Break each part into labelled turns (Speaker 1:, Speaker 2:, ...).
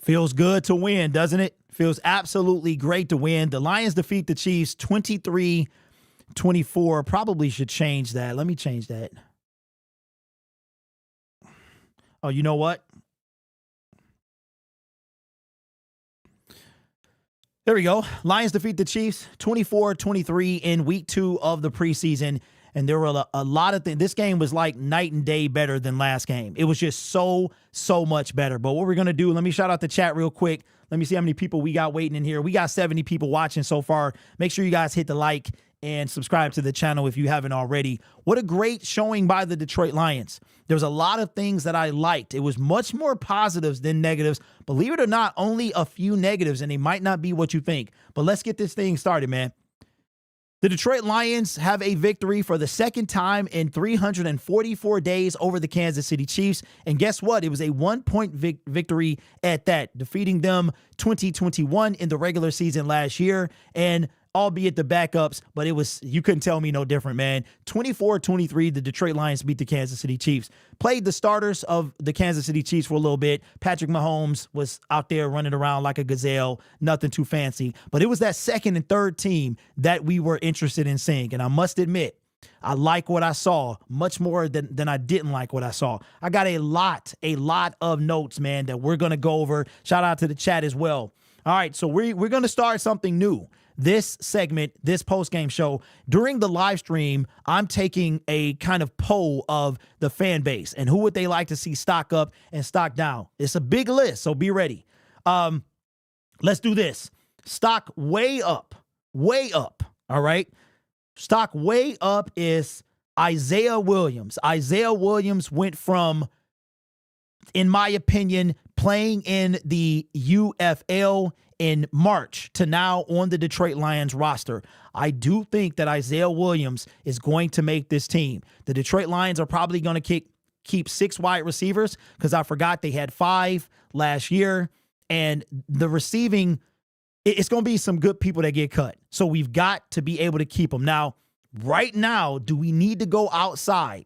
Speaker 1: Feels good to win, doesn't it? Feels absolutely great to win. The Lions defeat the Chiefs 23-24. Probably should change that. Let me change that. Oh, you know what? There we go. Lions defeat the Chiefs 24-23 in week 2 of the preseason. And there were a lot of things. This game was like night and day better than last game. It was just so much better. But what we're going to do, let me shout out the chat real quick. Let me see how many people we got waiting in here. We got 70 people watching so far. Make sure you guys hit the like and subscribe to the channel if you haven't already. What a great showing by the Detroit Lions. There was a lot of things that I liked. It was much more positives than negatives. Believe it or not, only a few negatives, and they might not be what you think. But let's get this thing started, man. The Detroit Lions have a victory for the second time in 344 days over the Kansas City Chiefs. And guess what? It was a 1-point victory at that, defeating them 20-21 in the regular season last year. And albeit the backups, but it was, you couldn't tell me no different, man. 24-23, the Detroit Lions beat the Kansas City Chiefs. Played the starters of the Kansas City Chiefs for a little bit. Patrick Mahomes was out there running around like a gazelle, nothing too fancy. But it was that second and third team that we were interested in seeing. And I must admit, I like what I saw much more than I didn't like what I saw. I got a lot of notes, man, that we're going to go over. Shout out to the chat as well. All right, so we're going to start something new. This segment, this post-game show, during the live stream, I'm taking a kind of poll of the fan base and who would they like to see stock up and stock down. It's a big list, so be ready. Let's do this. Stock way up, all right? Stock way up is Isaiah Williams. Isaiah Williams went from, in my opinion, playing in the UFL in March to now on the Detroit Lions roster. I do think that Isaiah Williams is going to make this team. The Detroit Lions are probably going to keep 6 wide receivers because I forgot they had 5 last year. And the receiving, it's going to be some good people that get cut. So we've got to be able to keep them. Now, right now, do we need to go outside?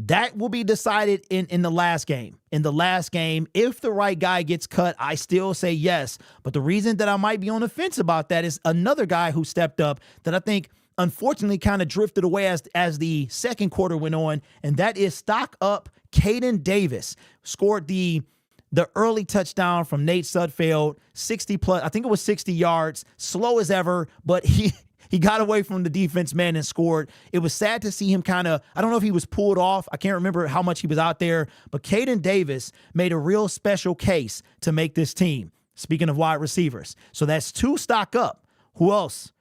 Speaker 1: That will be decided in the last game. In the last game, if the right guy gets cut, I still say yes. But the reason that I might be on the fence about that is another guy who stepped up that I think, unfortunately, kind of drifted away as the second quarter went on, and that is stock up Caden Davis. Scored the early touchdown from Nate Sudfeld, 60 plus, I think it was 60 yards, slow as ever, but he got away from the defense, man, and scored. It was sad to see him kind of, I don't know if he was pulled off. I can't remember how much he was out there, but Caden Davis made a real special case to make this team. Speaking of wide receivers. So that's 2 stock up. Who else?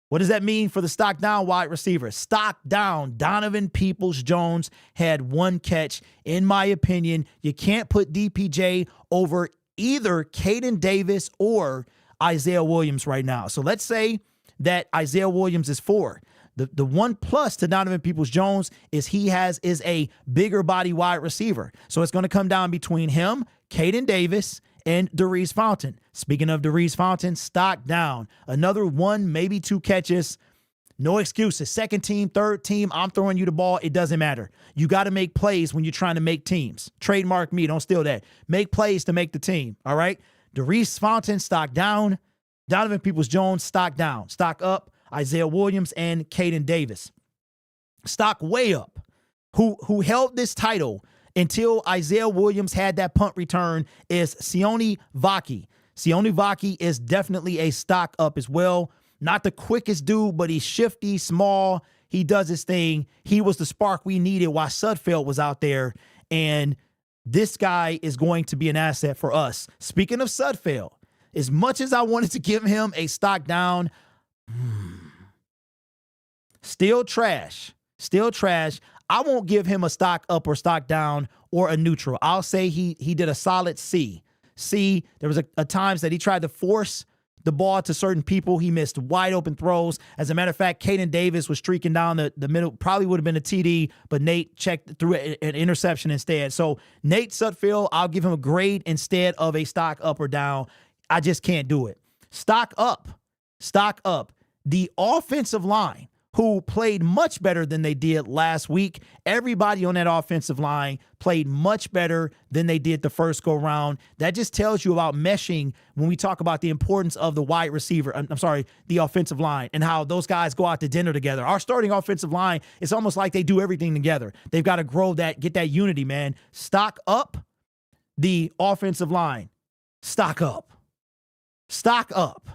Speaker 1: What does that mean for the stock down wide receivers? Stock down, Donovan Peoples-Jones had 1 catch. In my opinion, you can't put DPJ over either Caden Davis or Isaiah Williams right now. So let's say that Isaiah Williams is 4. The one plus to Donovan Peoples-Jones is he is a bigger body wide receiver. So it's going to come down between him, Caden Davis, and Darius Fountain. Speaking of Darius Fountain, stock down. Another 1, maybe 2 catches. No excuses. Second team, third team, I'm throwing you the ball. It doesn't matter. You got to make plays when you're trying to make teams. Trademark me. Don't steal that. Make plays to make the team. All right? Darius Fountain, stock down. Donovan Peoples-Jones, stock down. Stock up, Isaiah Williams and Caden Davis. Stock way up. Who held this title until Isaiah Williams had that punt return is Sione Vaki. Sione Vaki is definitely a stock up as well. Not the quickest dude, but he's shifty, small. He does his thing. He was the spark we needed while Sudfeld was out there. And this guy is going to be an asset for us. Speaking of Sudfeld, as much as I wanted to give him a stock down, still trash. Still trash. I won't give him a stock up or stock down or a neutral. I'll say he did a solid C. C, there was a times that he tried to force the ball to certain people. He missed wide open throws. As a matter of fact, Caden Davis was streaking down the middle. Probably would have been a TD, but Nate checked through an interception instead. So Nate Sudfeld, I'll give him a grade instead of a stock up or down. I just can't do it. Stock up. Stock up. The offensive line. who played much better than they did last week. Everybody on that offensive line played much better than they did the first go round. That just tells you about meshing when we talk about the importance of the wide receiver. The offensive line and how those guys go out to dinner together. Our starting offensive line, it's almost like they do everything together. They've got to grow that, get that unity, man. Stock up the offensive line. Stock up. Stock up.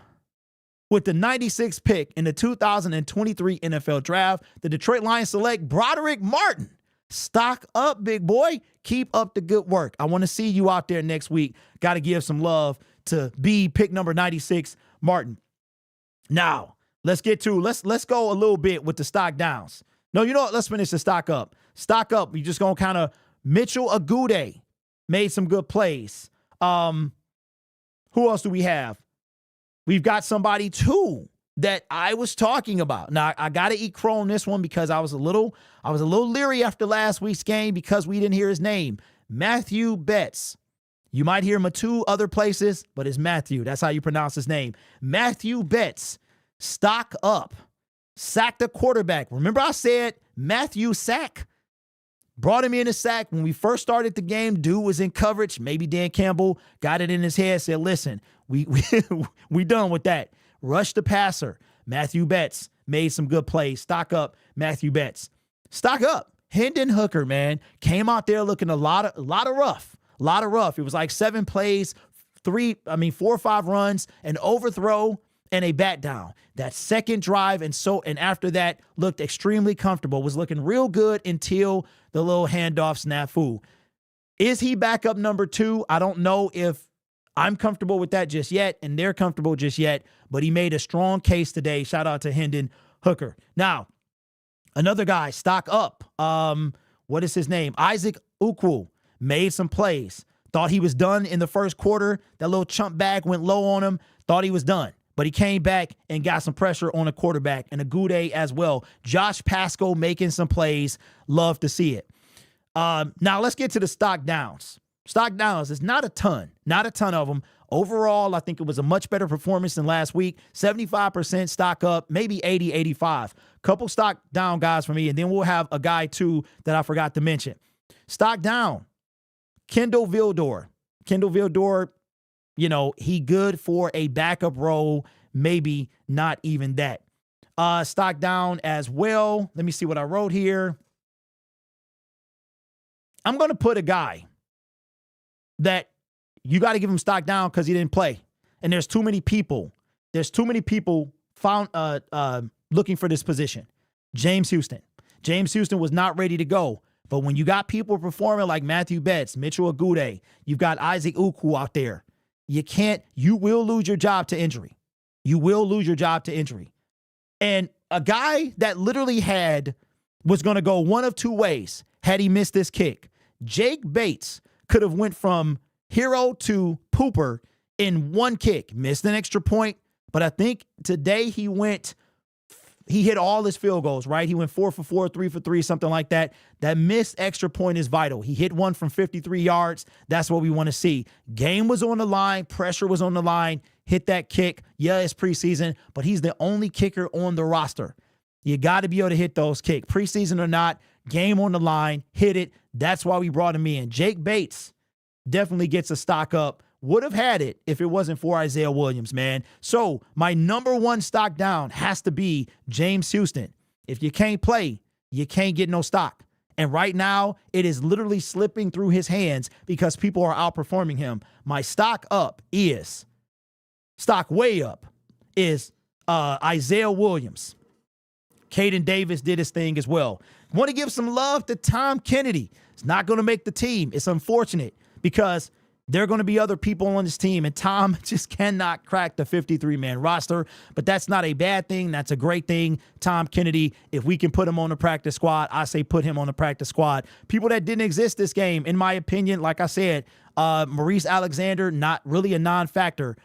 Speaker 1: With the 96th pick in the 2023 NFL Draft, the Detroit Lions select Broderick Martin. Stock up, big boy. Keep up the good work. I want to see you out there next week. Got to give some love to B, pick number 96, Martin. Now, let's go a little bit with the stock downs. No, you know what? Let's finish the stock up. Stock up. We're just going to kind of Mitchell Agude made some good plays. Who else do we have? We've got somebody, too, that I was talking about. Now, I got to eat crow on this one because I was a little leery after last week's game because we didn't hear his name. Matthew Betts. You might hear him at two other places, but it's Matthew. That's how you pronounce his name. Matthew Betts. Stock up. Sack the quarterback. Remember I said Matthew sack? Brought him in a sack. When we first started the game, dude was in coverage. Maybe Dan Campbell got it in his head, said, listen, we done with that. Rush the passer. Matthew Betts made some good plays. Stock up, Matthew Betts. Stock up. Hendon Hooker, man, came out there looking a lot of rough. It was like 7 plays, 4 or 5 runs, an overthrow, and a bat down. That second drive and after that looked extremely comfortable, was looking real good until the little handoff snafu. Is he backup number 2? I don't know if I'm comfortable with that just yet, and they're comfortable just yet, but he made a strong case today. Shout out to Hendon Hooker. Now, another guy, stock up. What is his name? Isaac Ukwu made some plays. Thought he was done in the first quarter. That little chump bag went low on him. Thought he was done. But he came back and got some pressure on the quarterback, and a Goudet as well. Josh Pascal making some plays. Love to see it. Now let's get to the stock downs. Stock downs is not a ton of them. Overall, I think it was a much better performance than last week. 75% stock up, maybe 80, 85. Couple stock down guys for me, and then we'll have a guy too that I forgot to mention. Stock down, Kendall Vildor. Kendall Vildor, he good for a backup role, maybe not even that. Stock down as well. Let me see what I wrote here. I'm going to put a guy that you got to give him stock down because he didn't play. And there's too many people. Found looking for this position. James Houston. James Houston was not ready to go. But when you got people performing like Matthew Betts, Mitchell Agude, you've got Isaac Ukwu out there. You will lose your job to injury. And a guy that literally was going to go one of two ways had he missed this kick. Jake Bates could have went from hero to pooper in one kick. Missed an extra point, but I think today he hit all his field goals, right? He went 4 for 4, 3 for 3, something like that. That missed extra point is vital. He hit one from 53 yards. That's what we want to see. Game was on the line. Pressure was on the line. Hit that kick. Yeah, it's preseason, but he's the only kicker on the roster. You got to be able to hit those kicks. Preseason or not, game on the line, hit it. That's why we brought him in. Jake Bates definitely gets a stock up. Would have had it if it wasn't for Isaiah Williams, man. So my number 1 stock down has to be James Houston. If you can't play, you can't get no stock. And right now, it is literally slipping through his hands because people are outperforming him. My stock way up is Isaiah Williams. Caden Davis did his thing as well. Want to give some love to Tom Kennedy. It's not going to make the team. It's unfortunate because there are going to be other people on this team, and Tom just cannot crack the 53-man roster. But that's not a bad thing. That's a great thing. Tom Kennedy, if we can put him on the practice squad, I say put him on the practice squad. People that didn't exist this game, in my opinion, like I said, Maurice Alexander, not really a non-factor.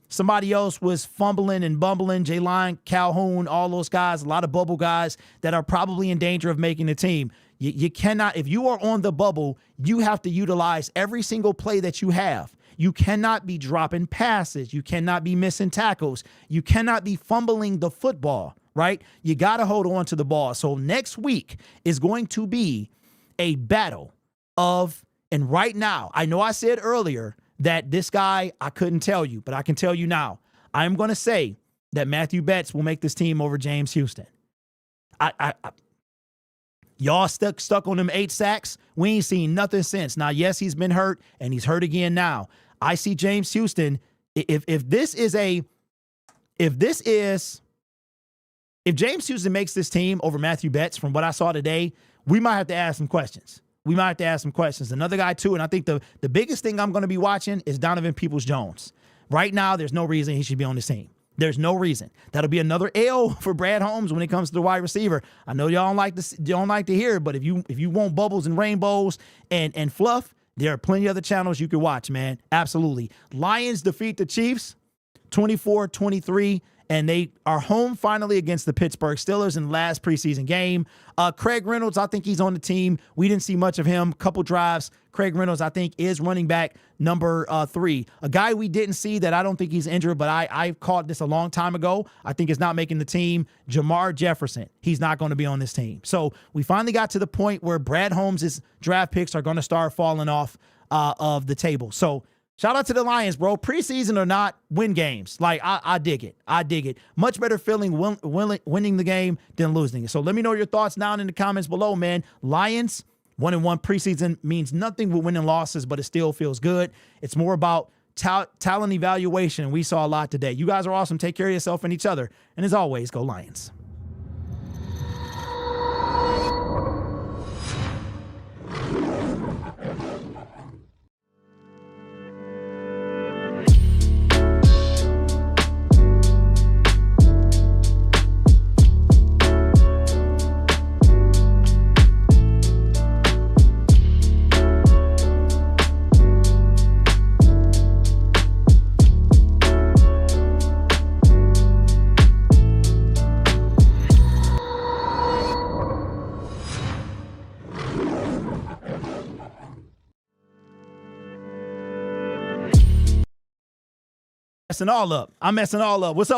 Speaker 1: Somebody else was fumbling and bumbling, Jaylon Calhoun, all those guys, a lot of bubble guys that are probably in danger of making the team. You cannot, if you are on the bubble, you have to utilize every single play that you have. You cannot be dropping passes. You cannot be missing tackles. You cannot be fumbling the football, right? You got to hold on to the ball. So next week is going to be a battle of, and right now, I know I said earlier that this guy, I couldn't tell you, but I can tell you now. I'm going to say that Matthew Betts will make this team over James Houston. Y'all stuck on them 8 sacks. We ain't seen nothing since. Now, yes, he's been hurt, and he's hurt again now. I see James Houston. If James Houston makes this team over Matthew Betts, from what I saw today, we might have to ask some questions. Another guy, too, and I think the biggest thing I'm going to be watching is Donovan Peoples-Jones. Right now, there's no reason he should be on this team. There's no reason. That'll be another L for Brad Holmes when it comes to the wide receiver. I know y'all don't like to hear it, but if you want bubbles and rainbows and fluff, there are plenty of other channels you can watch, man. Absolutely. Lions defeat the Chiefs 24-23. And they are home finally against the Pittsburgh Steelers in the last preseason game. Craig Reynolds, I think he's on the team. We didn't see much of him. Couple drives. Craig Reynolds, I think, is running back number 3. A guy we didn't see that I don't think he's injured, but I caught this a long time ago. I think is not making the team. Jamar Jefferson, he's not going to be on this team. So we finally got to the point where Brad Holmes' draft picks are going to start falling off of the table. So shout out to the Lions, bro. Preseason or not, win games. Like, I dig it. I dig it. Much better feeling winning the game than losing it. So let me know your thoughts down in the comments below, man. Lions, 1-1 preseason means nothing with winning losses, but it still feels good. It's more about talent evaluation. We saw a lot today. You guys are awesome. Take care of yourself and each other. And as always, go Lions. I'm messing all up. What's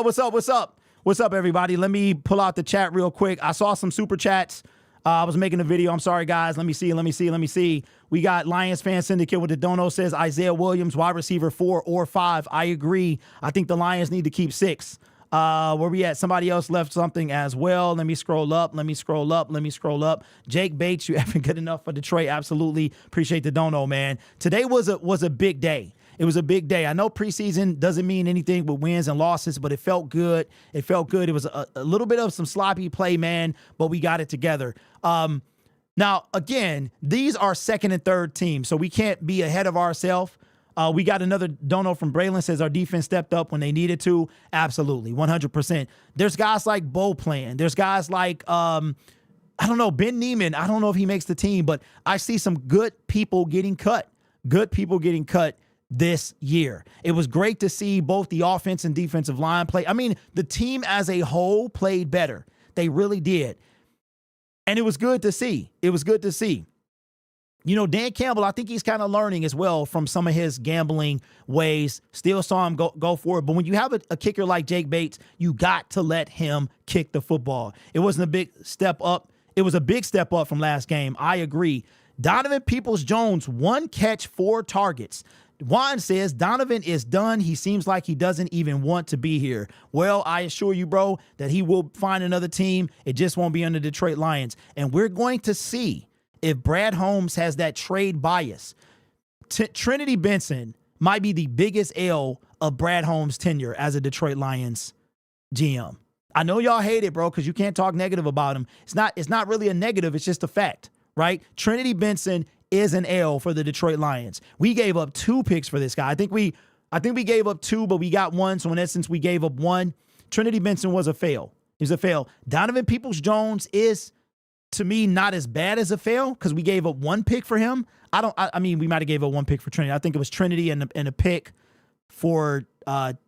Speaker 1: up, everybody? Let me pull out the chat real quick. I saw some super chats. I was making a video. I'm sorry, guys. Let me see. We got Lions Fan Syndicate with the dono says Isaiah Williams, wide receiver 4 or 5. I agree. I think the Lions need to keep 6. Where we at? Somebody else left something as well. Let me scroll up. Jake Bates, you haven't good enough for Detroit. Absolutely. Appreciate the dono, man. Today was a big day. It was a big day. I know preseason doesn't mean anything but wins and losses, but it felt good. It was a little bit of some sloppy play, man, but we got it together. Now, again, these are second and third teams, so we can't be ahead of ourselves. We got another dono from Braylon, says our defense stepped up when they needed to. Absolutely, 100%. There's guys like Bo playing. There's guys like, Ben Neiman. I don't know if he makes the team, but I see some good people getting cut. This year. It was great to see both the offense and defensive line play. I mean, the team as a whole played better. They really did. And it was good to see. You know, Dan Campbell, I think he's kind of learning as well from some of his gambling ways. Still saw him go for it. But when you have a kicker like Jake Bates, you got to let him kick the football. It wasn't a big step up. It was a big step up from last game. I agree. Donovan Peoples-Jones, 1 catch, 4 targets. Juan says, Donovan is done. He seems like he doesn't even want to be here. Well, I assure you, bro, that he will find another team. It just won't be on the Detroit Lions. And we're going to see if Brad Holmes has that trade bias. Trinity Benson might be the biggest L of Brad Holmes' tenure as a Detroit Lions GM. I know y'all hate it, bro, because you can't talk negative about him. It's not really a negative. It's just a fact, right? Trinity Benson is an L for the Detroit Lions. We gave up 2 picks for this guy. I think we gave up 2, but we got 1. So in essence, we gave up 1. Trinity Benson was a fail. He's a fail. Donovan Peoples-Jones is, to me, not as bad as a fail because we gave up 1 pick for him. I mean, we might have gave up 1 pick for Trinity. I think it was Trinity and a pick for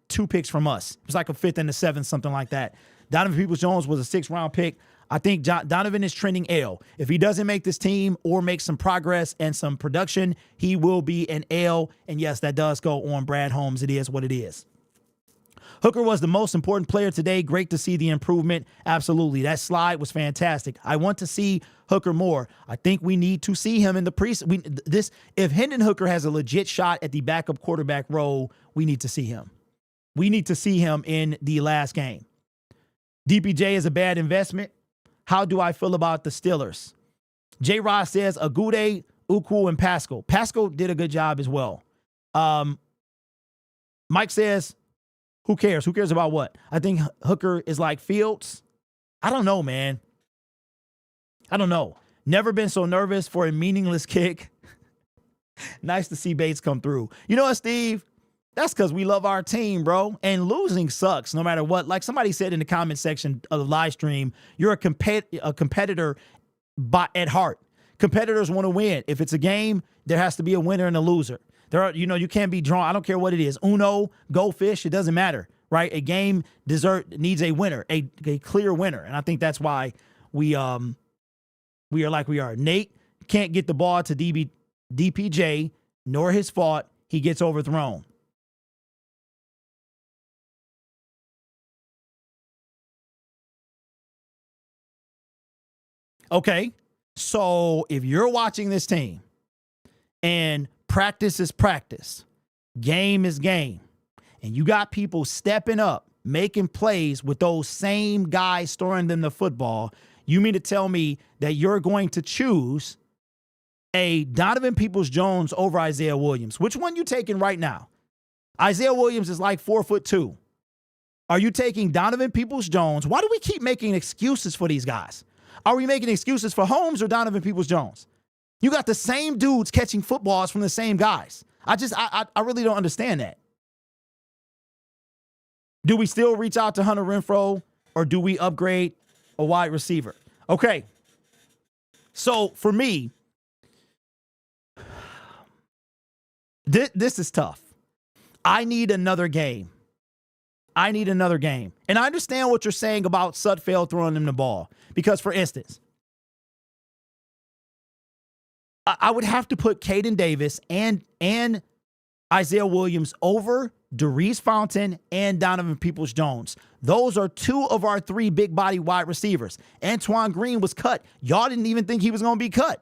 Speaker 1: 2 picks from us. It was like a 5th and a 7th, something like that. Donovan Peoples-Jones was a 6th-round pick. I think Donovan is trending L. If he doesn't make this team or make some progress and some production, he will be an L. And yes, that does go on Brad Holmes. It is what it is. Hooker was the most important player today. Great to see the improvement. Absolutely. That slide was fantastic. I want to see Hooker more. I think we need to see him in the preseason. If Hendon Hooker has a legit shot at the backup quarterback role, we need to see him. We need to see him in the last game. DPJ is a bad investment. How do I feel about the Steelers? J. Ross says Agude, Uku, and Pascal. Pascal did a good job as well. Mike says, who cares? Who cares about what? I think Hooker is like Fields. I don't know, man. I don't know. Never been so nervous for a meaningless kick. Nice to see Bates come through. You know what, Steve? That's because we love our team, bro. And losing sucks no matter what. Like somebody said in the comment section of the live stream, you're a competitor at heart. Competitors want to win. If it's a game, there has to be a winner and a loser. You can't be drawn. I don't care what it is. Uno, go fish. It doesn't matter, right? A game needs a winner, a clear winner. And I think that's why we are like we are. Nate can't get the ball to DPJ, nor his fault. He gets overthrown. Okay, so if you're watching this team and practice is practice, game is game, and you got people stepping up, making plays with those same guys throwing them the football, you mean to tell me that you're going to choose a Donovan Peoples-Jones over Isaiah Williams? Which one you taking right now? Isaiah Williams is like 4'2". Are you taking Donovan Peoples-Jones? Why do we keep making excuses for these guys? Are we making excuses for Holmes or Donovan Peoples-Jones? You got the same dudes catching footballs from the same guys. I really don't understand that. Do we still reach out to Hunter Renfrow or do we upgrade a wide receiver? Okay. So for me, this is tough. I need another game. And I understand what you're saying about Sudfeld throwing him the ball. Because, for instance, I would have to put Caden Davis and Isaiah Williams over Darius Fountain and Donovan Peoples-Jones. Those are two of our three big body wide receivers. Antoine Green was cut. Y'all didn't even think he was going to be cut.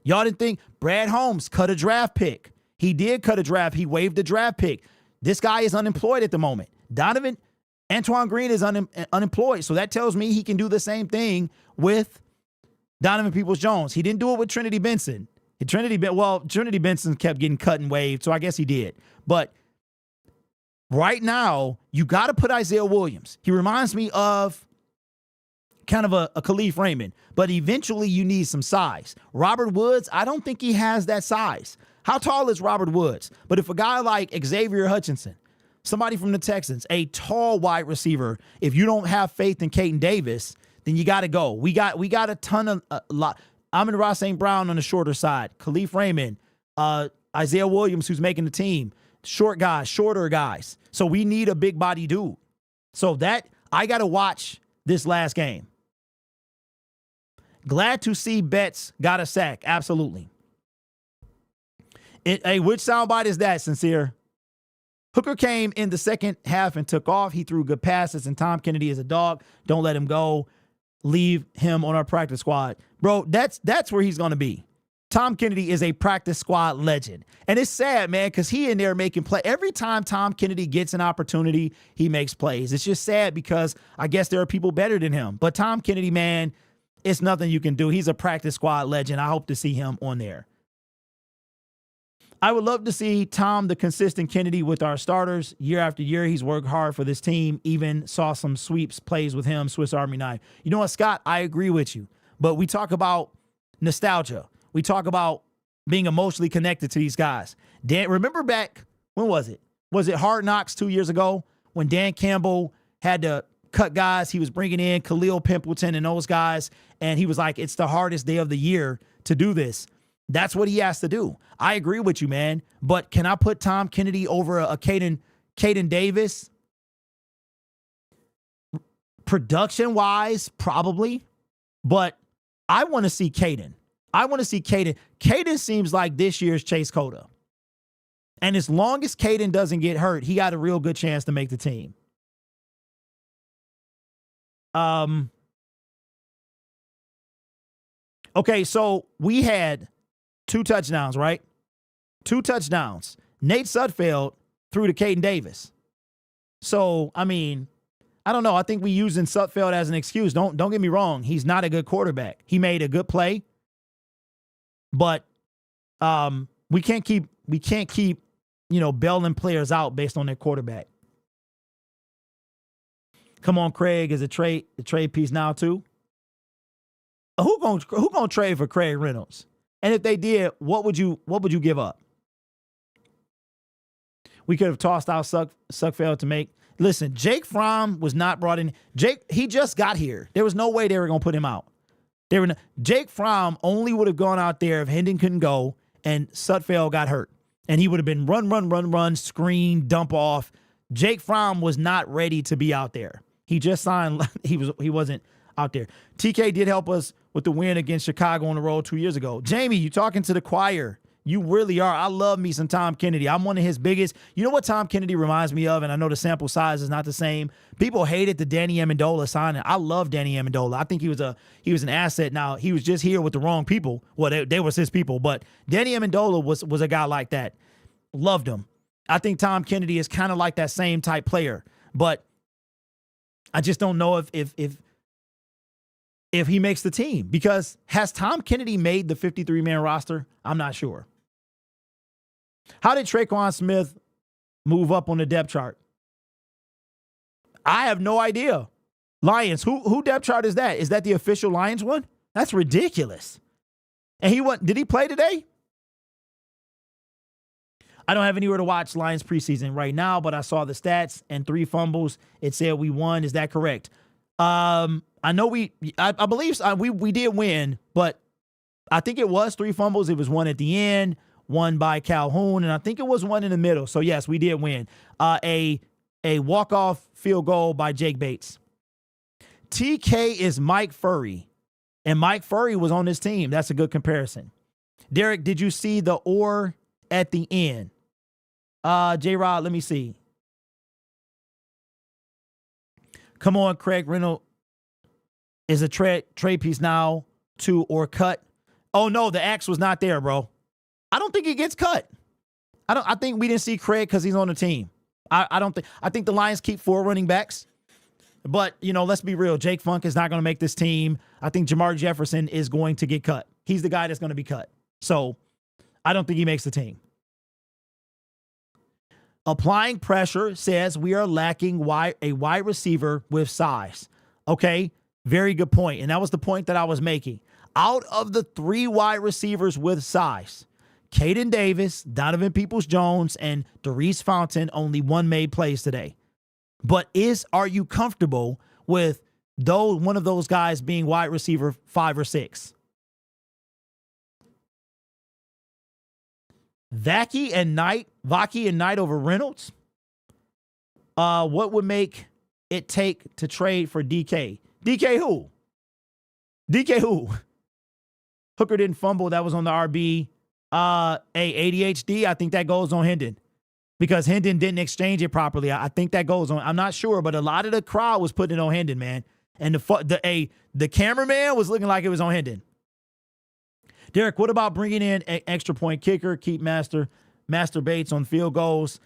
Speaker 1: Y'all didn't think Brad Holmes cut a draft pick. He did cut a draft. He waived the draft pick. This guy is unemployed at the moment. Antoine Green is unemployed. So that tells me he can do the same thing with Donovan Peoples-Jones. He didn't do it with Trinity Benson. Trinity Benson kept getting cut and waived, so I guess he did. But right now, you got to put Isaiah Williams. He reminds me of kind of a Khalif Raymond, but eventually you need some size. Robert Woods, I don't think he has that size. How tall is Robert Woods? But if a guy like Xavier Hutchinson, somebody from the Texans, a tall wide receiver, if you don't have faith in Caden Davis, then you got to go. We got a ton of lot. Amon-Ra St. Brown on the shorter side. Khalif Raymond, Isaiah Williams, who's making the team. Shorter guys. So we need a big body dude. So that I got to watch this last game. Glad to see Betts got a sack. Absolutely. Hey, which soundbite is that, Sincere? Hooker came in the second half and took off. He threw good passes, and Tom Kennedy is a dog. Don't let him go. Leave him on our practice squad. Bro, that's where he's going to be. Tom Kennedy is a practice squad legend. And it's sad, man, because he in there making play. Every time Tom Kennedy gets an opportunity, he makes plays. It's just sad because I guess there are people better than him. But Tom Kennedy, man, it's nothing you can do. He's a practice squad legend. I hope to see him on there. I would love to see Tom, the consistent Kennedy, with our starters. Year after year, he's worked hard for this team. Even saw some sweeps plays with him, Swiss Army knife. You know what, Scott? I agree with you. But we talk about nostalgia. We talk about being emotionally connected to these guys. Remember back, when was it? Was it Hard Knocks 2 years ago when Dan Campbell had to cut guys? He was bringing in Khalil Pimpleton and those guys, and he was like, it's the hardest day of the year to do this. That's what he has to do. I agree with you, man. But can I put Tom Kennedy over a Caden Davis? Production-wise, probably. But I want to see Caden. Caden seems like this year's Chase Cota. And as long as Caden doesn't get hurt, he got a real good chance to make the team. Okay, so we had 2 touchdowns, right? 2 touchdowns. Nate Sudfeld threw to Caden Davis. So, I mean, I don't know. I think we using Sudfeld as an excuse. Don't get me wrong. He's not a good quarterback. He made a good play, but we can't keep bailing players out based on their quarterback. Come on, Craig is a trade piece now too. Who gonna trade for Craig Reynolds? And if they did, what would you give up? We could have tossed out Sudfeld to make. Listen, Jake Fromm was not brought in. He just got here. There was no way they were gonna put him out. Jake Fromm only would have gone out there if Hendon couldn't go and Sudfeld got hurt. And he would have been run, screen, dump off. Jake Fromm was not ready to be out there. He just signed. He wasn't out there. TK did help us with the win against Chicago on the road 2 years ago. Jamie, you talking to the choir. You really are. I love me some Tom Kennedy. I'm one of his biggest. You know what Tom Kennedy reminds me of? And I know the sample size is not the same. People hated the Danny Amendola signing. I love Danny Amendola. I think he was an asset. Now, he was just here with the wrong people. Well, they was his people. But Danny Amendola was a guy like that. Loved him. I think Tom Kennedy is kind of like that same type player. But I just don't know if he makes the team. Because has Tom Kennedy made the 53-man roster? I'm not sure. How did Traquan Smith move up on the depth chart? I have no idea. Lions, who depth chart is that? Is that the official Lions one? That's ridiculous. And did he play today? I don't have anywhere to watch Lions preseason right now, but I saw the stats and 3 fumbles. It said we won. Is that correct? I know I believe we did win, but I think it was 3 fumbles. It was 1 at the end, 1 by Calhoun, and I think it was 1 in the middle. So yes, we did win. A walk-off field goal by Jake Bates. TK is Mike Furry, and Mike Furry was on this team. That's a good comparison. Derek, did you see the or at the end? J-Rod, let me see. Come on, Craig Reynolds is a trade piece now to or cut. Oh no, the axe was not there, bro. I don't think he gets cut. I think we didn't see Craig because he's on the team. I think the Lions keep 4 running backs. But, let's be real. Jake Funk is not going to make this team. I think Jamar Jefferson is going to get cut. He's the guy that's going to be cut. So I don't think he makes the team. Applying pressure says we are lacking a wide receiver with size. Okay, very good point. And that was the point that I was making. Out of the 3 wide receivers with size, Caden Davis, Donovan Peoples-Jones, and Darius Fountain, only 1 made plays today. But are you comfortable with one of those guys being wide receiver 5 or 6? Vaki and Knight over Reynolds? What would make it take to trade for DK? DK who? DK who? Hooker didn't fumble. That was on the RB. ADHD, I think that goes on Hendon. Because Hendon didn't exchange it properly. I think that goes on. I'm not sure, but a lot of the crowd was putting it on Hendon, man. And the cameraman was looking like it was on Hendon. Derek, what about bringing in an extra point kicker, keep Master Bates on field goals?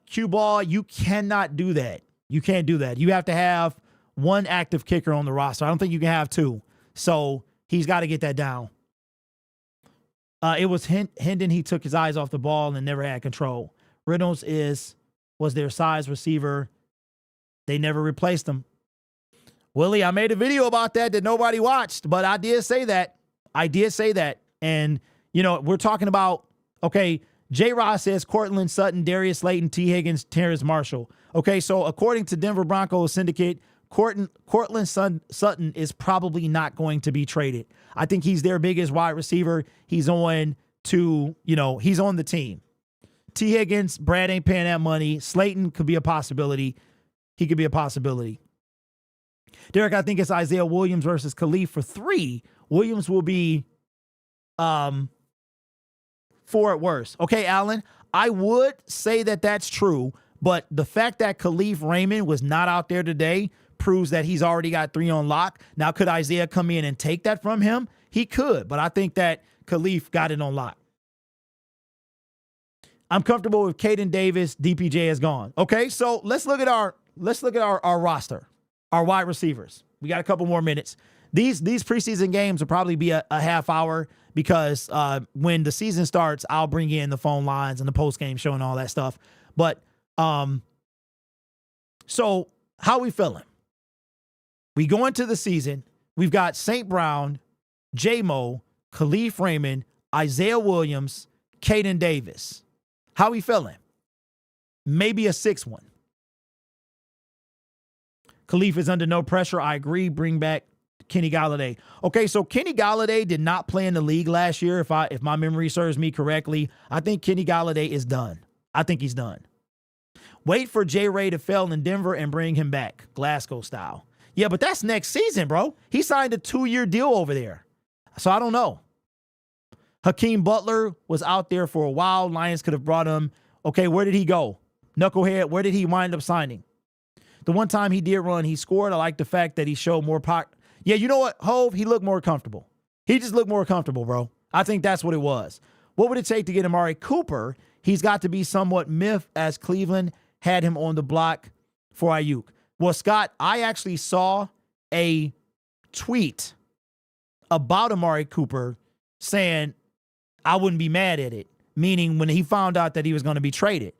Speaker 1: Cue ball, you cannot do that. You can't do that. You have to have 1 active kicker on the roster. I don't think you can have 2. So he's got to get that down. It was Hendon. He took his eyes off the ball and never had control. Reynolds was their size receiver. They never replaced him. Willie, I made a video about that nobody watched, but I did say that. And, we're talking about, okay, J. Ross says Cortland Sutton, Darius Slayton, T. Higgins, Terrence Marshall. Okay, so according to Denver Broncos Syndicate, Cortland Sutton is probably not going to be traded. I think he's their biggest wide receiver. He's on the team. T. Higgins, Brad ain't paying that money. Slayton could be a possibility. He could be a possibility. Derek, I think it's Isaiah Williams versus Khalif for 3. Williams will be 4 at worst. Okay, Alan, I would say that that's true, but the fact that Khalif Raymond was not out there today proves that he's already got 3 on lock. Now, could Isaiah come in and take that from him? He could, but I think that Khalif got it on lock. I'm comfortable with Caden Davis. DPJ is gone. Okay, so let's look at our roster, our wide receivers. We got a couple more minutes. These preseason games will probably be a half hour because when the season starts, I'll bring in the phone lines and the post-game show and all that stuff. But so how we feeling? We go into the season. We've got St. Brown, J-Mo, Khalif Raymond, Isaiah Williams, Caden Davis. How we feeling? Maybe a 6-1. Khalif is under no pressure. I agree. Bring back Kenny Golladay. Okay, so Kenny Golladay did not play in the league last year, if my memory serves me correctly. I think Kenny Golladay is done. I think he's done. Wait for J. Ray to fail in Denver and bring him back, Glasgow style. Yeah, but that's next season, bro. He signed a 2-year deal over there. So I don't know. Hakeem Butler was out there for a while. Lions could have brought him. Okay, where did he go? Knucklehead, where did he wind up signing? The one time he did run, he scored. I like the fact that he showed more pocket. Yeah, you know what, Hove? He looked more comfortable. He just looked more comfortable, bro. I think that's what it was. What would it take to get Amari Cooper? He's got to be somewhat myth, as Cleveland had him on the block for Ayuk. Well, Scott, I actually saw a tweet about Amari Cooper saying I wouldn't be mad at it, meaning when he found out that he was going to be traded.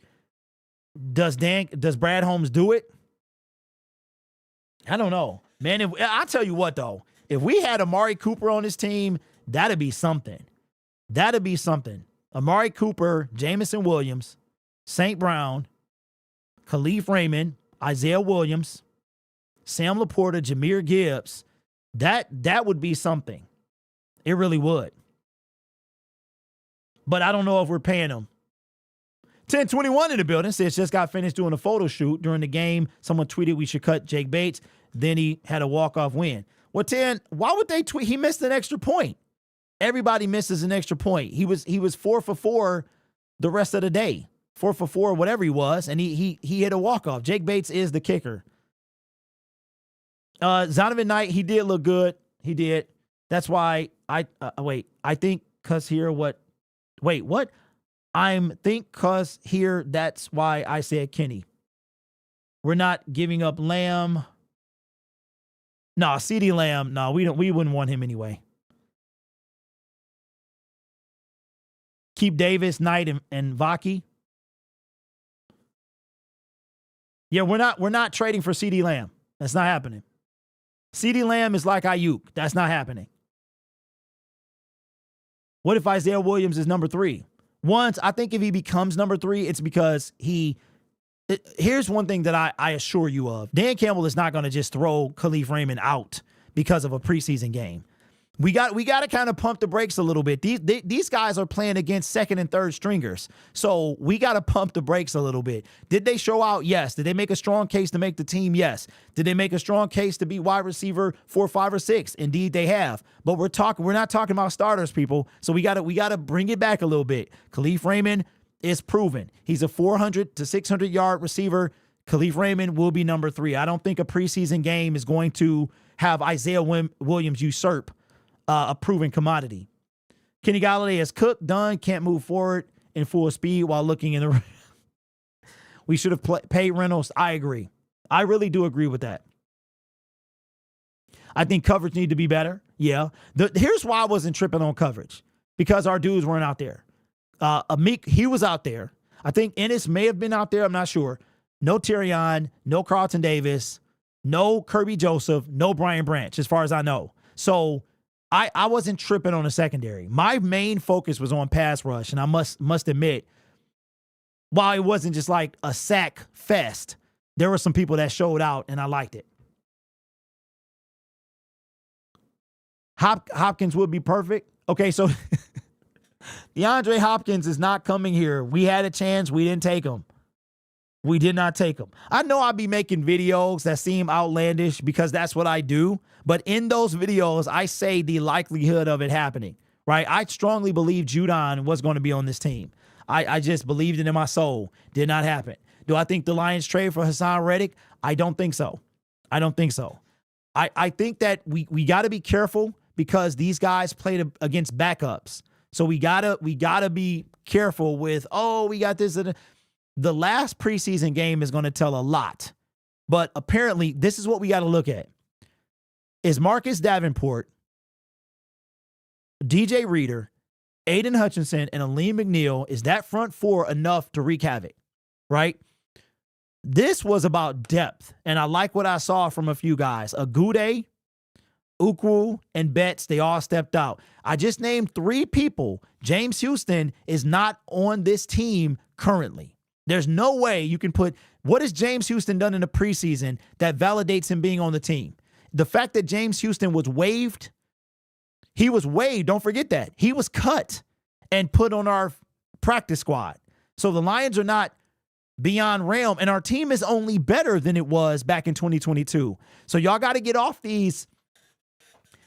Speaker 1: Does Brad Holmes do it? I don't know. Man, I'll tell you what, though. If we had Amari Cooper on this team, that'd be something. That'd be something. Amari Cooper, Jamison Williams, St. Brown, Khalif Raymond, Isaiah Williams, Sam Laporta, Jahmyr Gibbs. That would be something. It really would. But I don't know if we're paying them. 1021 in the building says just got finished doing a photo shoot during the game. Someone tweeted we should cut Jake Bates. Then he had a walk-off win. Well, 10, why would they tweet? He missed an extra point. Everybody misses an extra point. He was 4 for 4 the rest of the day. 4 for 4, whatever he was, and he hit a walk-off. Jake Bates is the kicker. Zonovan Knight, he did look good. He did. That's why I think because here what? Wait, what? Cause here, that's why I said Kenny. We're not giving up Lamb. No, CeeDee Lamb. No, we wouldn't want him anyway. Keep Davis, Knight, and Vaki. Yeah, we're not trading for CeeDee Lamb. That's not happening. CeeDee Lamb is like Ayuk. That's not happening. What if Isaiah Williams is number 3? Once, I think if he becomes number 3, it's because here's one thing that I assure you of. Dan Campbell is not going to just throw Khalif Raymond out because of a preseason game. We got to kind of pump the brakes a little bit. These guys are playing against second and third stringers. So we got to pump the brakes a little bit. Did they show out? Yes. Did they make a strong case to make the team? Yes. Did they make a strong case to be wide receiver 4, 5, or 6? Indeed, they have. But we're not talking about starters, people. So we got to bring it back a little bit. Khalif Raymond is proven. He's a 400 to 600 yard receiver. Khalif Raymond will be number 3. I don't think a preseason game is going to have Isaiah Williams usurp a proven commodity. Kenny Golladay is cooked, done, can't move forward in full speed while looking in the. We should have paid Reynolds. I agree. I really do agree with that. I think coverage need to be better. Yeah. Here's why I wasn't tripping on coverage, because our dudes weren't out there. Amik, he was out there. I think Ennis may have been out there. I'm not sure. No Tyrion, no Carlton Davis, no Kirby Joseph, no Brian Branch, as far as I know. So I wasn't tripping on the secondary. My main focus was on pass rush, and I must admit, while it wasn't just like a sack fest, there were some people that showed out, and I liked it. Hopkins would be perfect. Okay, so DeAndre Hopkins is not coming here. We had a chance. We didn't take him. We did not take him. I know I'll be making videos that seem outlandish because that's what I do. But in those videos, I say the likelihood of it happening, right? I strongly believe Judon was going to be on this team. I just believed it in my soul. Did not happen. Do I think the Lions trade for Hassan Reddick? I don't think so. I don't think so. I think that we got to be careful because these guys played against backups. So we gotta be careful with, we got this. The last preseason game is going to tell a lot. But apparently, this is what we got to look at. Is Marcus Davenport, DJ Reader, Aiden Hutchinson, and Aleem McNeil, is that front four enough to wreak havoc, right? This was about depth, and I like what I saw from a few guys. Agude, Ukwu, and Betts, they all stepped out. I just named 3 people. James Houston is not on this team currently. There's no way you can put, what has James Houston done in the preseason that validates him being on the team? The fact that James Houston was waived, don't forget that. He was cut and put on our practice squad. So the Lions are not beyond realm, and our team is only better than it was back in 2022. So y'all got to get off these,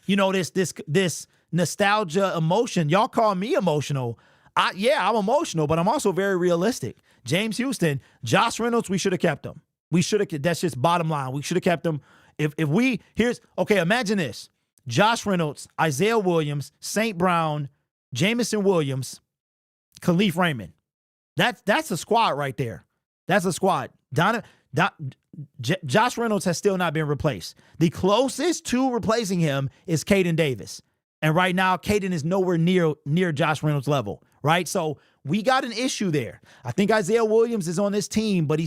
Speaker 1: this nostalgia emotion. Y'all call me emotional. I'm emotional, but I'm also very realistic. James Houston, Josh Reynolds, we should have kept him. That's just bottom line. We should have kept him. Imagine this. Josh Reynolds, Isaiah Williams, St. Brown, Jamison Williams, Khalif Raymond. That's a squad right there. That's a squad. Josh Reynolds has still not been replaced. The closest to replacing him is Caden Davis. And right now, Caden is nowhere near Josh Reynolds' level, right? So we got an issue there. I think Isaiah Williams is on this team, but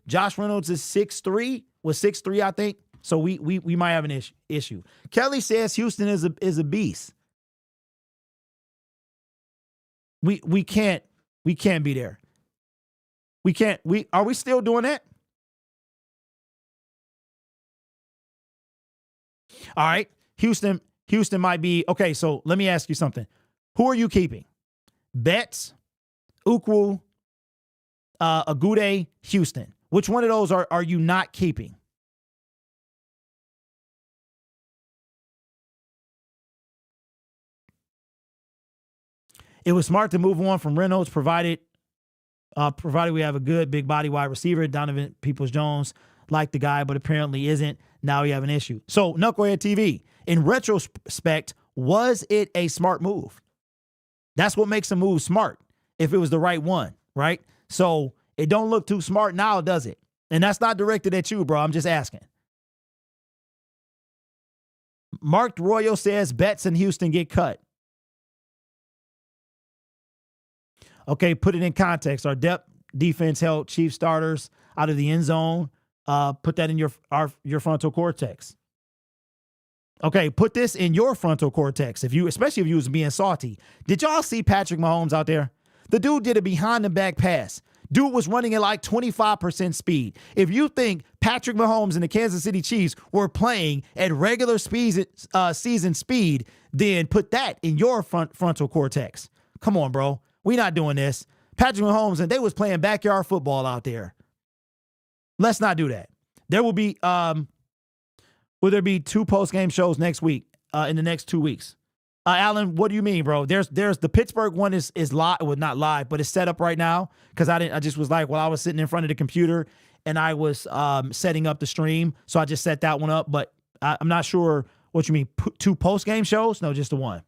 Speaker 1: Josh Reynolds is 6'3", I think. So we might have an issue. Kelly says Houston is a beast. We can't be there. Are we still doing that? All right. Houston might be, okay, so let me ask you something. Who are you keeping? Betts, Ukwu, Agude, Houston. Which one of those are you not keeping? It was smart to move on from Reynolds, provided we have a good big body wide receiver. Donovan Peoples-Jones liked the guy, but apparently isn't. Now we have an issue. So, Knucklehead TV, in retrospect, was it a smart move? That's what makes a move smart, if it was the right one, right? So, it don't look too smart now, does it? And that's not directed at you, bro. I'm just asking. Mark Royal says Betts and Houston get cut. Okay, put it in context. Our depth defense held Chiefs starters out of the end zone. Put that in your frontal cortex. Okay, put this in your frontal cortex. Especially if you was being salty. Did y'all see Patrick Mahomes out there? The dude did a behind the back pass. Dude was running at like 25% speed. If you think Patrick Mahomes and the Kansas City Chiefs were playing at regular season speed, then put that in your frontal cortex. Come on, bro. We not doing this. Patrick Mahomes, and they was playing backyard football out there. Let's not do that. There will be, will there be 2 post-game shows next week, in the next 2 weeks? Alan, what do you mean, bro? There's the Pittsburgh one is live, well, not live, but it's set up right now. Cause I just was like, I was sitting in front of the computer and I was, setting up the stream. So I just set that one up, but I'm not sure what you mean. 2 post-game shows? No, just the one.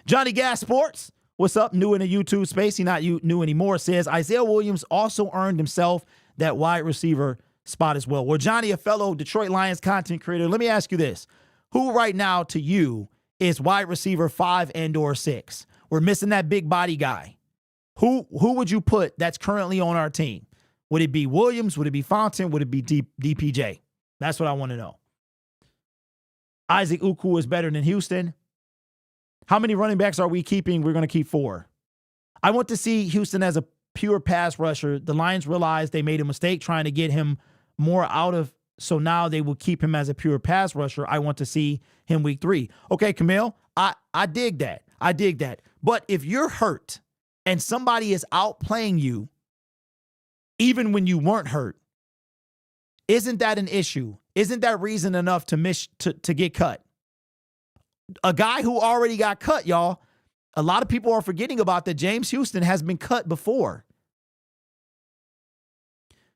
Speaker 1: Johnny Gas Sports. What's up? New in the YouTube space. He not new anymore. Says Isaiah Williams also earned himself that wide receiver spot as well. Well, Johnny, a fellow Detroit Lions content creator, let me ask you this. Who right now to you is wide receiver 5 and/or 6? We're missing that big body guy. Who would you put that's currently on our team? Would it be Williams? Would it be Fontaine? Would it be DPJ? That's what I want to know. Isaac Ukwu is better than Houston. How many running backs are we keeping? We're going to keep 4. I want to see Houston as a pure pass rusher. The Lions realized they made a mistake trying to get him more out of, so now they will keep him as a pure pass rusher. I want to see him week 3. Okay, Camille, I dig that. I dig that. But if you're hurt and somebody is outplaying you, even when you weren't hurt, isn't that an issue? Isn't that reason enough to get cut? A guy who already got cut, y'all. A lot of people are forgetting about that. James Houston has been cut before.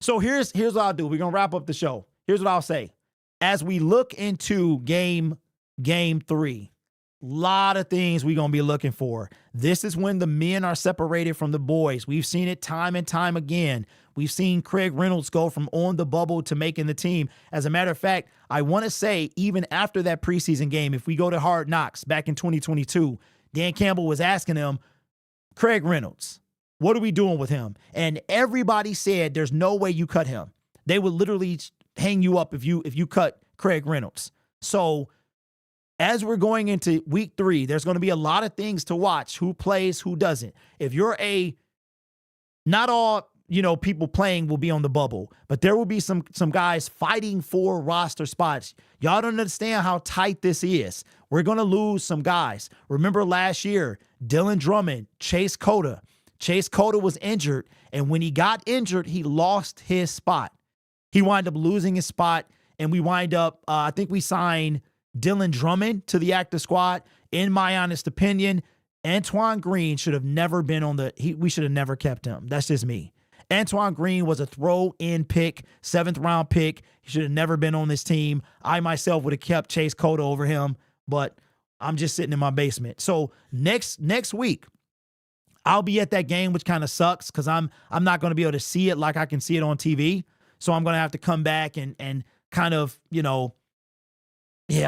Speaker 1: So here's what I'll do. We're going to wrap up the show. here's what I'll say. As we look into game 3, lot of things we're going to be looking for. This is when the men are separated from the boys. We've seen it time and time again. We've seen Craig Reynolds go from on the bubble to making the team. As a matter of fact, I want to say even after that preseason game, if we go to Hard Knocks back in 2022, Dan Campbell was asking him, Craig Reynolds, what are we doing with him? And everybody said there's no way you cut him. They would literally hang you up if you cut Craig Reynolds. So as we're going into week 3, there's going to be a lot of things to watch. Who plays, who doesn't. If you're not all, people playing will be on the bubble, but there will be some guys fighting for roster spots. Y'all don't understand how tight this is. We're going to lose some guys. Remember last year, Dylan Drummond, Chase Cota. Chase Cota was injured, and when he got injured, he lost his spot. He wound up losing his spot, and we wind up, I think we signed Dylan Drummond to the active squad. In my honest opinion, Antoine Green should have never been we should have never kept him. That's just me. Antoine Green was a throw-in pick, 7th round pick. He should have never been on this team. I myself would have kept Chase Cota over him, but I'm just sitting in my basement. So next week, I'll be at that game, which kind of sucks because I'm not going to be able to see it like I can see it on TV. So I'm going to have to come back and kind of, I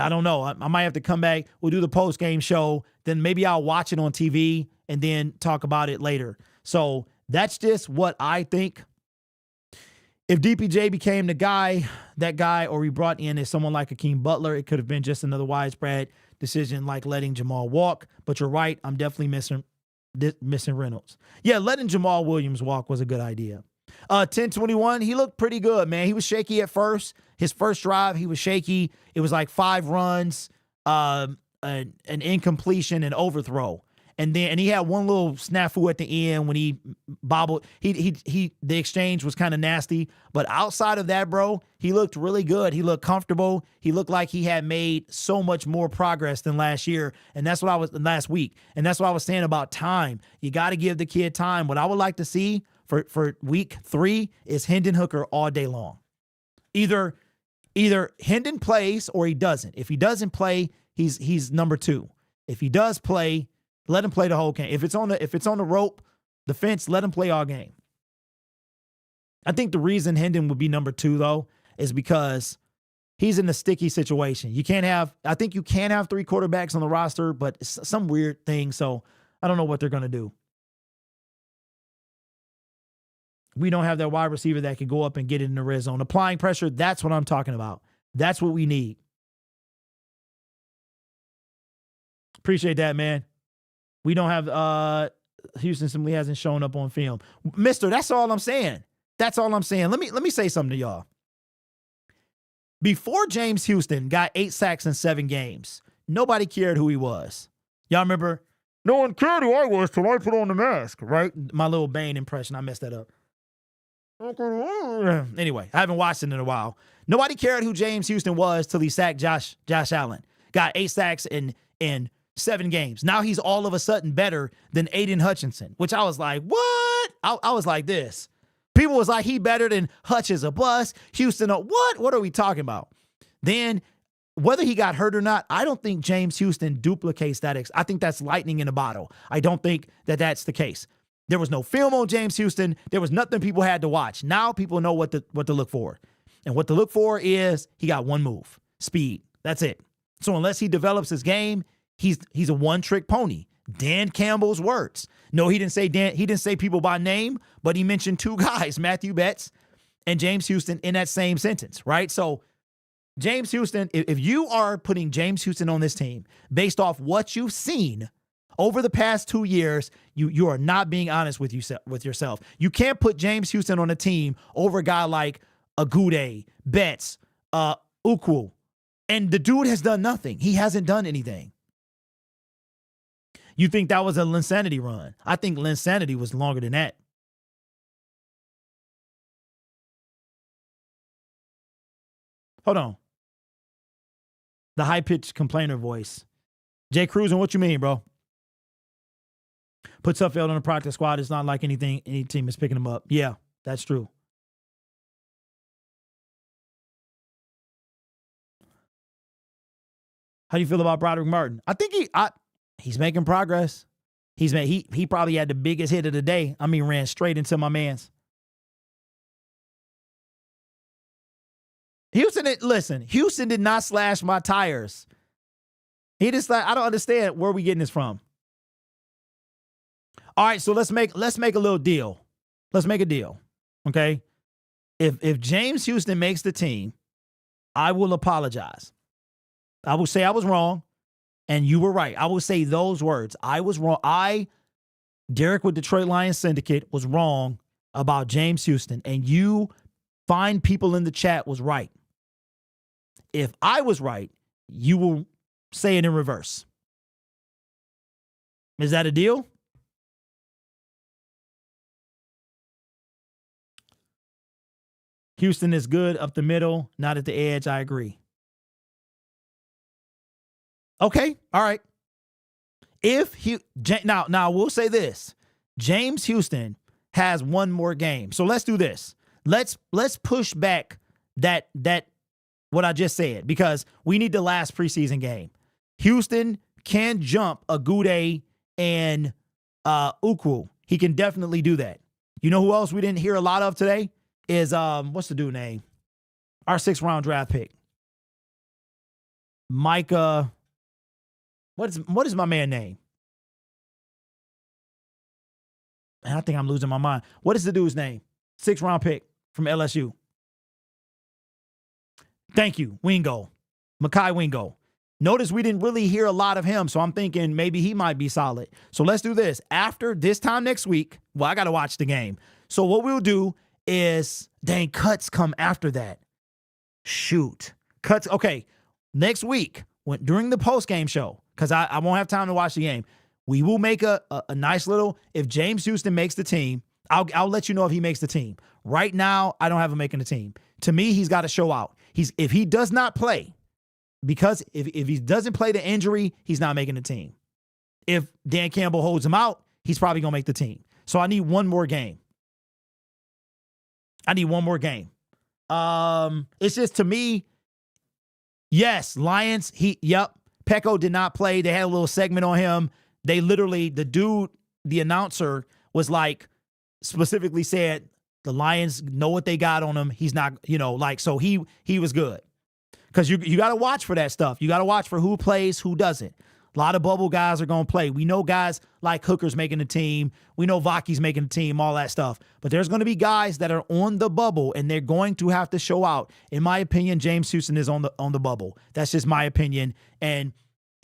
Speaker 1: don't know. I might have to come back. We'll do the post-game show. Then maybe I'll watch it on TV and then talk about it later. So that's just what I think. If DPJ became that guy, or we brought in someone like Hakeem Butler, it could have been just another widespread decision like letting Jamal walk. But you're right. I'm definitely missing Reynolds. Yeah, letting Jamal Williams walk was a good idea. 10-21, he looked pretty good, man. He was shaky at first. His first drive, he was shaky. It was like 5 runs, an incompletion, and overthrow. And he had one little snafu at the end when he bobbled. The exchange was kind of nasty. But outside of that, bro, he looked really good. He looked comfortable. He looked like he had made so much more progress than last year. And that's what last week. And that's what I was saying about time. You got to give the kid time. What I would like to see for week 3 is Hendon Hooker all day long. Either Hendon plays or he doesn't. If he doesn't play, he's number 2. If he does play, let him play the whole game. If it's on the rope, the fence, let him play all game. I think the reason Hendon would be number 2 though is because he's in a sticky situation. I think you can have 3 quarterbacks on the roster, but it's some weird thing. So I don't know what they're going to do. We don't have that wide receiver that can go up and get it in the red zone. Applying pressure, that's what I'm talking about. That's what we need. Appreciate that, man. We don't have Houston simply hasn't shown up on film. Mister, that's all I'm saying. That's all I'm saying. Let me say something to y'all. Before James Houston got 8 sacks in 7 games, nobody cared who he was. Y'all remember? No one cared who I was till I put on the mask, right? My little Bane impression. I messed that up. Anyway, I haven't watched it in a while. Nobody cared who James Houston was till he sacked Josh Allen. Got 8 sacks in 7 games. Now he's all of a sudden better than Aiden Hutchinson, which I was like, what? I was like this. People was like, he better than Hutch is a bust. Houston, what? What are we talking about? Then, whether he got hurt or not, I don't think James Houston duplicates that. I think that's lightning in a bottle. I don't think that that's the case. There was no film on James Houston. There was nothing people had to watch. Now people know what to look for. And what to look for is he got one move, speed. That's it. So unless he develops his game, he's a one-trick pony. Dan Campbell's words. No, he didn't say people by name, but he mentioned 2 guys, Matthew Betts and James Houston, in that same sentence, right? So James Houston, if you are putting James Houston on this team based off what you've seen over the past 2 years, you are not being honest with yourself. You can't put James Houston on a team over a guy like Agude, Betts, Ukwu. And the dude has done nothing. He hasn't done anything. You think that was a Linsanity run? I think Linsanity was longer than that. Hold on. The high-pitched complainer voice. Jay Cruisin', what you mean, bro? Put Suffield on the practice squad. It's not like any team is picking him up. Yeah, that's true. How do you feel about Broderick Martin? I think he's making progress. He probably had the biggest hit of the day. I mean, ran straight into my man's. Houston did not slash my tires. He just like, I don't understand where we getting this from. All right, so let's make a little deal. Let's make a deal. Okay? If James Houston makes the team, I will apologize. I will say I was wrong and you were right. I will say those words. I was wrong. Derek with Detroit Lions Syndicate was wrong about James Houston, and you fine people in the chat was right. If I was right, you will say it in reverse. Is that a deal? Houston is good up the middle, not at the edge. I agree. Okay, all right. Now we'll say this. James Houston has one more game. So let's do this. Let's push back that what I just said, because we need the last preseason game. Houston can jump Agude and Ukwu. He can definitely do that. You know who else we didn't hear a lot of today? Is what's the dude name? Our 6th round draft pick. Micah. What is my man name? Man, I think I'm losing my mind. What is the dude's name? 6th round pick from LSU. Thank you, Wingo. Mekhi Wingo. Notice we didn't really hear a lot of him, so I'm thinking maybe he might be solid. So let's do this. After this time next week, well, I got to watch the game. So what we'll do is, dang, cuts come after that. Shoot. Cuts, okay. Next week, during the post-game show, because I won't have time to watch the game, we will make a nice little, if James Houston makes the team, I'll let you know if he makes the team. Right now, I don't have him making the team. To me, he's got to show out. If he does not play, because if he doesn't play the injury, he's not making the team. If Dan Campbell holds him out, he's probably going to make the team. So I need one more game. It's just, to me, yes, Lions, Pecco did not play. They had a little segment on him. They literally, the announcer was like, specifically said, the Lions know what they got on him. He's not, so he was good. Because you got to watch for that stuff. You got to watch for who plays, who doesn't. A lot of bubble guys are going to play. We know guys like Hooker's making the team. We know Vaki's making the team, all that stuff. But there's going to be guys that are on the bubble, and they're going to have to show out. In my opinion, James Houston is on the bubble. That's just my opinion, and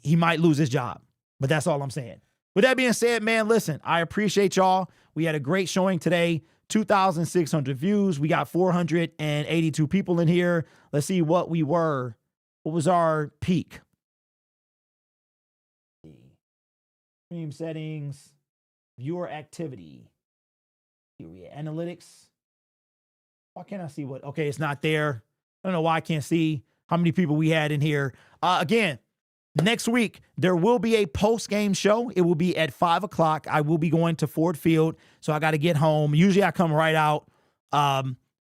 Speaker 1: he might lose his job. But that's all I'm saying. With that being said, man, listen, I appreciate y'all. We had a great showing today. 2,600 views. We got 482 people in here. Let's see what we were. What was our peak? Stream settings, viewer activity. Here we are. Analytics. Why can't I see what? Okay, it's not there. I don't know why I can't see how many people we had in here. Again, next week, there will be a post-game show. It will be at 5 o'clock. I will be going to Ford Field, so I got to get home. Usually I come right out.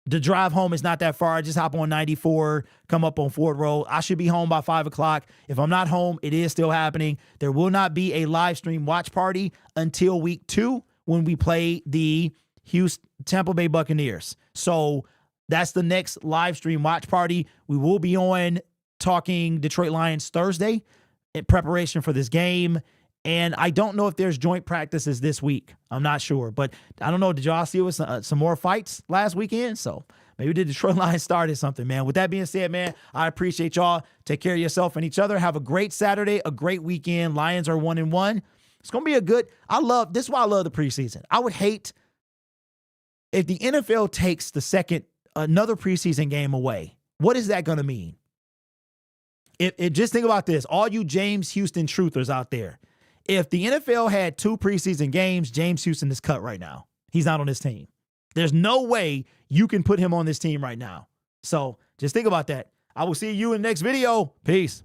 Speaker 1: The drive home is not that far. I just hop on 94, come up on Ford Road. I should be home by 5 o'clock. If I'm not home, it is still happening. There will not be a live stream watch party until week 2 when we play the Tampa Bay Buccaneers. So that's the next live stream watch party. We will be on talking Detroit Lions Thursday in preparation for this game. And I don't know if there's joint practices this week. I'm not sure. But I don't know. Did y'all see with some more fights last weekend? So maybe the Detroit Lions started something, man. With that being said, man, I appreciate y'all. Take care of yourself and each other. Have a great Saturday, a great weekend. Lions are 1-1. It's going to be a good – this is why I love the preseason. I would hate if the NFL takes another preseason game away. What is that going to mean? Just think about this. All you James Houston truthers out there. If the NFL had 2 preseason games, James Houston is cut right now. He's not on this team. There's no way you can put him on this team right now. So just think about that. I will see you in the next video. Peace.